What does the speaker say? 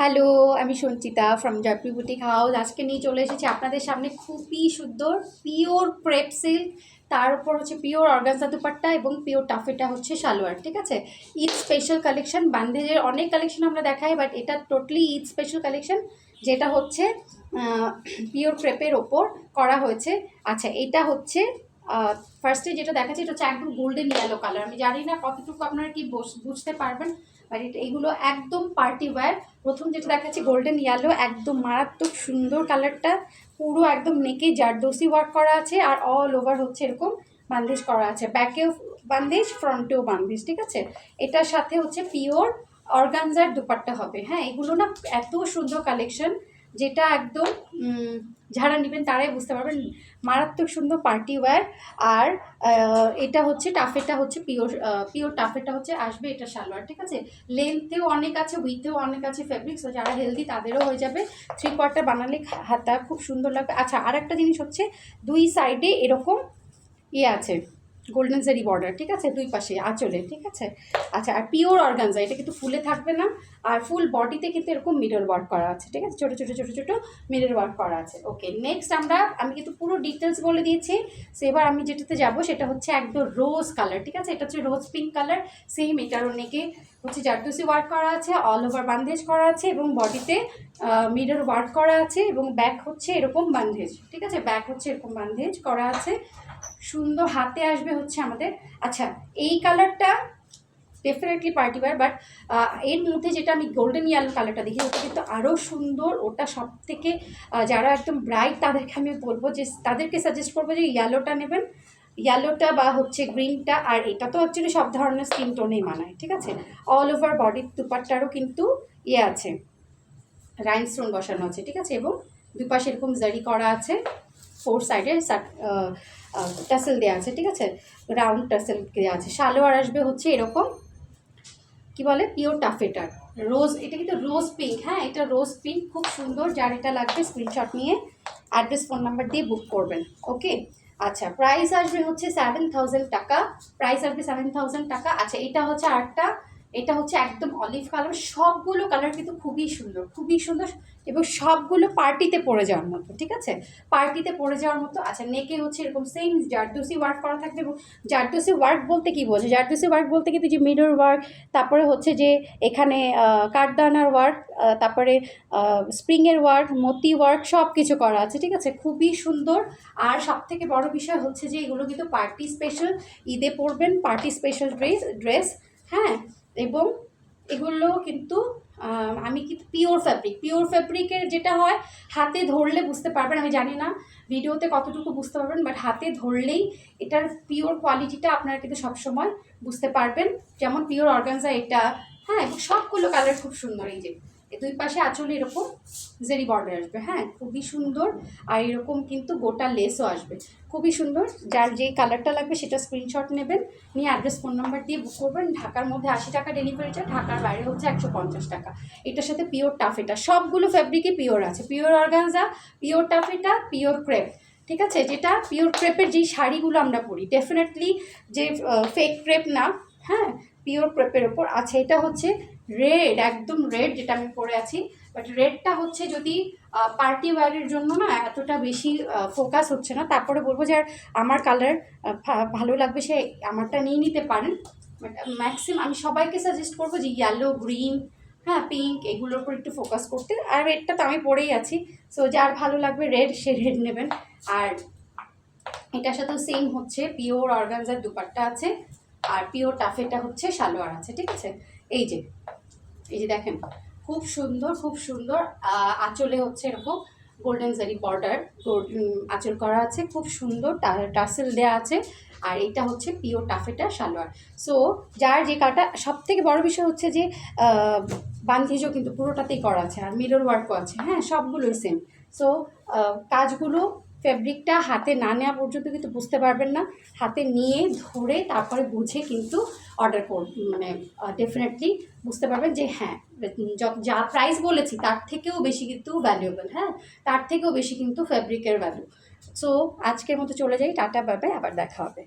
Hello, আমি Sanchita from Jaipur boutique house. আজকে নিয়ে চলে এসেছি আপনাদের সামনে খুবই সুন্দর পিওর ক্রেপ সিল্ক, তার উপর হচ্ছে পিওর অর্গানজা দুপাট্টা এবং পিওর টাফেটা হচ্ছে সালোয়ার। ঠিক আছে, ঈদ স্পেশাল কালেকশন। বান্ধেজের অনেক কালেকশন আমরা দেখাই, বাট এটা টোটালি ঈদ স্পেশাল কালেকশন, যেটা হচ্ছে পিওর ক্রেপের ওপর করা হয়েছে। আচ্ছা, এটা হচ্ছে ফার্স্টে যেটা দেখাচ্ছি, এটা হচ্ছে একদম গোল্ডেন ইয়েলো কালার। আমি জানি না কতটুকু আপনারা কি বুঝতে পারবেন, বাট এগুলো একদম পার্টি ওয়্যার। প্রথম যেটা দেখাচ্ছি গোল্ডেন ইয়েলো, একদম মারাত্মক সুন্দর কালারটা, পুরো একদম নেকে জারদোসি ওয়ার্ক করা আছে, আর অল ওভার হচ্ছে এরকম বান্দেজ করা আছে, ব্যাকেও বান্দেজ, ফ্রন্টেও বান্দেজ। ঠিক আছে, এটার সাথে হচ্ছে পিওর অর্গানজার দুপাট্টা হবে। হ্যাঁ, এগুলো না এত সুন্দর কালেকশন, যেটা একদম যারা নেবেন তারাই বুঝতে পারবেন, মারাত্মক সুন্দর পার্টি ওয়্যার। আর এটা হচ্ছে টাফেটা হচ্ছে পিওর টাফেটা হচ্ছে আসবে এটা সালোয়ার। ঠিক আছে, লেন্থেও অনেক আছে, উইথেও অনেক আছে ফেব্রিক্স, যারা হেলদি তাদেরও হয়ে যাবে। 3/4 বানালে হাতা খুব সুন্দর লাগবে। আচ্ছা, আর একটা জিনিস হচ্ছে দুই সাইডে এরকম আছে গোল্ডেন জারি বর্ডার। ঠিক আছে, দুই পাশে আঁচলে। ঠিক আছে, আচ্ছা, আর পিওর অর্গানজা, এটা কিন্তু ফুলে থাকবে না, আর ফুল বডিতে কিন্তু এরকম মিরর ওয়ার্ক করা আছে। ঠিক আছে, ছোটো ছোটো ছোটো ছোটো মিরর ওয়ার্ক করা আছে। ওকে, নেক্সট আমি কিন্তু পুরো ডিটেলস বলে দিয়েছি। সো এবার আমি যেটাতে যাব সেটা হচ্ছে একদম রোজ কালার। ঠিক আছে, এটা হচ্ছে রোজ পিঙ্ক কালার। সেম এটার অনেকে হচ্ছে জারদোসি ওয়ার্ক করা আছে, অল ওভার বান্দেজ করা আছে, এবং বডিতে মিরর ওয়ার্ক করা আছে, এবং ব্যাক হচ্ছে এরকম বান্দেজ। ঠিক আছে, ব্যাক হচ্ছে এরকম বান্দেজ করা আছে, সুন্দর হাতে আসবে হচ্ছে আমাদের। আচ্ছা, এই কালারটা ডেফিনেটলি পার্টি ওয়্যার, বাট এর মধ্যে যেটা আমি গোল্ডেন ইয়েলো কালারটা দেখি, ওটা কিন্তু আরও সুন্দর। ওটা সব থেকে যারা একদম ব্রাইট তাদেরকে আমি বলবো যে, তাদেরকে সাজেস্ট করবো যে ইয়েলোটা নেবেন, ইয়েলোটা বা হচ্ছে গ্রিনটা। আর এটা তো অ্যাকচুয়ালি সব ধরনের স্কিন টোনেই মানায়। ঠিক আছে, অল ওভার বডির দুপাট্টারও কিন্তু আছে, রাইনস্টোন বসানো আছে। ঠিক আছে, এবং দুই পাশে এরকম জারি করা আছে, ফোর সাইডে টাসেল দেওয়া আছে। ঠিক আছে, রাউন্ড টাসেল দেওয়া আছে। সালোয়ার আসবে হচ্ছে এরকম কি বলে পিওর টাফেটার রোজ, এটা কিন্তু রোজ পিঙ্ক। হ্যাঁ, এটা রোজ পিঙ্ক, খুব সুন্দর। যার এটা লাগবে স্ক্রিনশট নিয়ে অ্যাড্রেস ফোন নাম্বার দিয়ে বুক করবেন। ওকে, আচ্ছা, প্রাইস আসবে হচ্ছে 7000 টাকা। প্রাইস আসবে 7000 টাকা। আচ্ছা, এটা হচ্ছে আরেকটা, এটা হচ্ছে একদম অলিভ কালার। সবগুলো কালার কিন্তু খুবই সুন্দর, খুবই সুন্দর, এবং সবগুলো পার্টিতে পরে যাওয়ার মতো। ঠিক আছে, পার্টিতে পরে যাওয়ার মতো। আচ্ছা, নেকে হচ্ছে এরকম সেম জারদোসি ওয়ার্ক করা থাকবে। এবং জারদোসি ওয়ার্ক বলতে কি বোঝে? জারদোসি ওয়ার্ক বলতে কিন্তু যে মিরর ওয়ার্ক, তারপরে হচ্ছে যে এখানে কাঠদানার ওয়ার্ক, তারপরে স্প্রিংয়ের ওয়ার্ক, মতি ওয়ার্ক, সব কিছু করা আছে। ঠিক আছে, খুবই সুন্দর। আর সবথেকে বড় বিষয় হচ্ছে যে এগুলো কিন্তু পার্টি স্পেশাল, ঈদে পরবেন পার্টি স্পেশাল ড্রেস। হ্যাঁ, এবং এগুলো কিন্তু আমি কিন্তু পিওর ফ্যাব্রিকের যেটা হয়, হাতে ধরলে বুঝতে পারবেন। আমি জানি না ভিডিওতে কতটুকু বুঝতে পারবেন, বাট হাতে ধরলেই এটার পিওর কোয়ালিটিটা আপনারা কিন্তু সবসময় বুঝতে পারবেন। যেমন পিওর অর্গানজা এটা। হ্যাঁ, এবং সবগুলো কালার খুব সুন্দর। এই যে দুই পাশে আঁচলে এরকম জেরি বর্ডার আসবে। হ্যাঁ, খুবই সুন্দর। আর এরকম কিন্তু গোটা লেসও আসবে, খুবই সুন্দর। যার যে কালারটা লাগবে সেটা স্ক্রিনশট নেবেন, নিয়ে অ্যাড্রেস ফোন নাম্বার দিয়ে বুক করবেন। ঢাকার মধ্যে 80 টাকা ডেলিভারি চার্জ, ঢাকার বাইরে হচ্ছে 150 টাকা। এটার সাথে পিওর টাফেটা, সবগুলো ফ্যাব্রিকই পিওর আছে, pure organza, pure taffeta, pure crepe. ঠিক আছে, যেটা পিওর ক্রেপের যেই শাড়িগুলো আমরা পরি, ডেফিনেটলি যে ফেক ক্রেপ না। হ্যাঁ, পিওর ক্রেপের ওপর আছে। এটা হচ্ছে রেড, একদম রেড, যেটা আমি পরে আছি। বাট রেডটা হচ্ছে যদি পার্টি ওয়্যারের জন্য না এতটা বেশি ফোকাস হচ্ছে না। তারপরে বলবো যে আমার কালার ভালো লাগবে সে আমারটা নিয়ে নিতে পারেন। বাট ম্যাক্সিমাম আমি সবাইকে সাজেস্ট করবো যে ইয়েলো, গ্রিন, হ্যাঁ, পিঙ্ক, এগুলোর উপর একটু ফোকাস করতে। আর রেডটা তো আমি পরেই আছি, সো যার ভালো লাগবে রেড, সে রেড নেবেন। আর এটার সাথেও সেম হচ্ছে পিওর অর্গানজার দুপাট্টা আছে, আর পিওর টাফেটা হচ্ছে সালোয়ার আছে। ঠিক আছে, এই যে দেখেন, খুব সুন্দর, খুব সুন্দর। আঁচলে হচ্ছে এরকম গোল্ডেন জারি বর্ডার আঁচল করা আছে, খুব সুন্দর টাসেল দেওয়া আছে। আর এটা হচ্ছে পিওর টাফেটা সালোয়ার। সো যার যে কাটা, সব থেকে বড় বিষয় হচ্ছে যে বান্ধিজও কিন্তু পুরোটাতেই করা আছে, আর মিরর ওয়ার্কও আছে। হ্যাঁ, সবগুলোই সেম। সো কাজগুলো, ফেব্রিকটা হাতে না নেওয়া পর্যন্ত কিন্তু বুঝতে পারবেন না। হাতে নিয়ে ধরে তারপরে বুঝে কিন্তু অর্ডার মানে ডেফিনেটলি বুঝতে পারবেন যে হ্যাঁ, যা প্রাইস বলেছি তার থেকেও বেশি কিন্তু ভ্যালুয়েবল। হ্যাঁ, তার থেকেও বেশি কিন্তু ফ্যাব্রিকের ভ্যালু। সো আজকের মতো চলে যাই, টাটা, বাই বাই, আবার দেখা হবে।